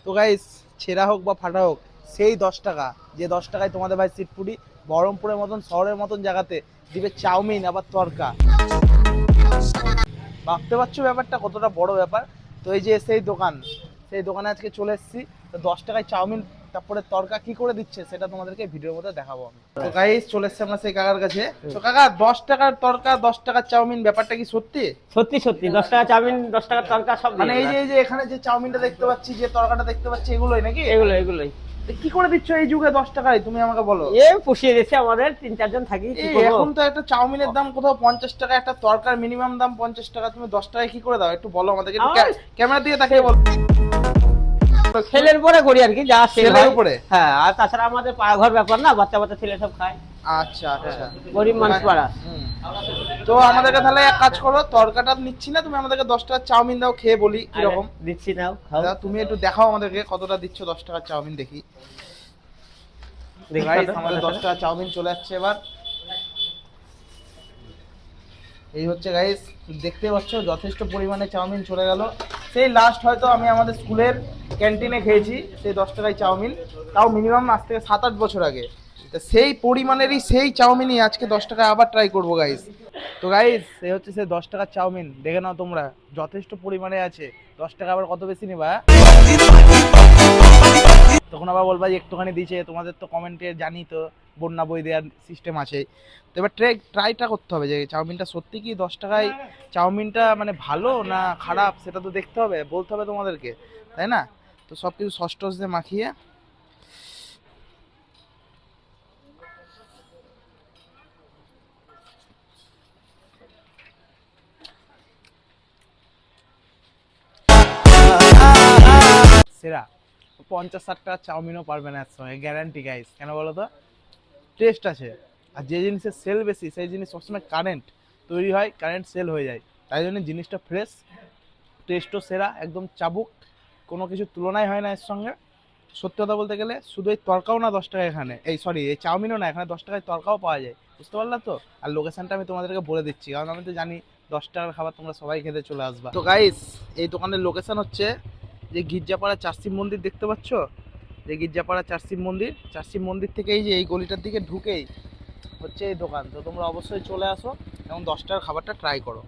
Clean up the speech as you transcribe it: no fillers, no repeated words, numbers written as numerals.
তো গাইস, ছেঁড়া হোক বা ফাটা হোক, সেই 10 টাকা, যে 10 টাকায় তোমাদের ভাই সিটপুরি বহরমপুরের মতন শহরের মতন জায়গাতে দিবে চাউমিন আবার তরকা। ভাবতে পারছো ব্যাপারটা কতটা বড় ব্যাপার। তো এই যে সেই দোকান, সেই দোকানে আজকে চলে এসেছি। তো 10 টাকায় চাউমিন তারপরে তরকা কি করে দিচ্ছে সেটা তোমাদেরকে ভিডিওর মধ্যে দেখাবো আমি। তো গাইস, চলে এসেছি আমরা সেই কাকার কাছে। তো কাকা, 10 টাকার তরকা, 10 টাকার চাউমিন, ব্যাপারটা কি সত্যি? সত্যি সত্যি 10 টাকা চাউমিন, 10 টাকার তরকা সব দিয়ে মানে এই দেবে। যে এখানে যে চাউমিনটা দেখতে পাচ্ছি, যে তরকাটা দেখতে পাচ্ছি, এগুলোই নাকি? এগুলোই তো কি করে দিচ্ছ এই যুগে 10 টাকায়, তুমি আমাকে বলো। পুষিয়ে দিচ্ছে, আমাদের 3-4 জন থাকি, কি এই করবো। এখন তো একটা চাউমিনের দাম কোথাও 50 টাকা, একটা তরকার মিনিমাম দাম 50 টাকা, তুমি 10 টাকায় কি করে দাও একটু বলো আমাদেরকে, একটু আমার ক্যামেরা দিয়ে তাকিয়ে বলো। সেলের পরে করি আর কি, যা সেল সেলের হয় উপরে? হ্যাঁ, আর তাছাড়া আমাদের পাড়াঘর ব্যাপার না, বাচ্চা বাচ্চা ছেলে সব খায়। আচ্ছা আচ্ছা। গরিব মানুষ পাড়া। হুম। তো আমাদেরকে তাহলে এক কাজ করো, তরকাটা নিচ্ছি না, তুমি আমাদেরকে 10 টাকার চাউমিন দাও, খেয়ে বলি কিরকম। দিচ্ছি, নাও খাও। দাদা, তুমি একটু দেখাও আমাদেরকে কতটা দিচ্ছ 10 টাকার চাউমিন, দেখি। দেখি গাইস, কত, আমাদের কত 10 টাকার চাউমিন চলে যাচ্ছে এবার। এই হচ্ছে গাইস, দেখতে পাচ্ছ যথেষ্ট পরিমাণে চাউমিন চলে গেল। সেই লাস্ট হয়তো আমি আমাদের স্কুলের ক্যান্টিনে খেয়েছি সেই 10 টাকায় চাউমিন, তাও মিনিমাম আজ থেকে 7-8 বছর আগে। তা সেই পরিমাণেরই সেই চাউমিনই আজকে 10 টাকায় আবার ট্রাই করবো গাইস। তো গাইস, এই হচ্ছে সেই 10 টাকার চাউমিন, দেখে নাও তোমরা, যথেষ্ট পরিমাণে আছে। 10 টাকা আবার কত বেশি নেবা? তখন আবার বলবা যে একটুখানি দিয়েছে, তোমাদের তো কমেন্টে জানি তো বন্যা বই দেওয়ার সিস্টেম আছে। তো এবার ট্রাইটা করতে হবে যে চাউমিনটা সত্যি কি 10 টাকায় চাউমিনটা মানে ভালো না খারাপ, সেটা তো দেখতে হবে, বলতে হবে তোমাদেরকে, তাই না? তো সব কিছু সস টস দিয়ে মাখিয়ে সেরা 50-60 টাকার চাউমিনও পারবে না এর সঙ্গে, গ্যারান্টি গাইস। কেন বলো তো? টেস্ট আছে। আর যে জিনিসের সেল বেশি সেই জিনিস সবসময় কারেন্ট তৈরি হয়, কারেন্ট সেল হয়ে যায়। তাই জন্য জিনিসটা ফ্রেশ, টেস্টও সেরা, একদম চাবুক, কোনো কিছু তুলনাই হয় না এর সঙ্গে। সত্যি কথা বলতে গেলে শুধু এই তরকাও না 10 টাকা, এখানে এই সরি এই চাউমিনও না, এখানে 10 টাকায় তরকাও পাওয়া যায়, বুঝতে পারলা তো? আর লোকেশনটা আমি তোমাদেরকে বলে দিচ্ছি, কারণ আমি তো জানি 10 টাকার খাবার তোমরা সবাই খেতে চলে আসবা। তো গাইস, এই দোকানের লোকেশন হচ্ছে যে গির্জাপাড়া চার্চি মন্দির দেখতে পাচ্ছ, যে গির্জাপাড়া চার্চি মন্দির, চার্চি মন্দির থেকে এই যে এই গলিটার দিকে ঢুকেই হচ্ছে এই দোকান। তো তোমরা অবশ্যই চলে আসো এবং 10 টাকার খাবারটা ট্রাই করো।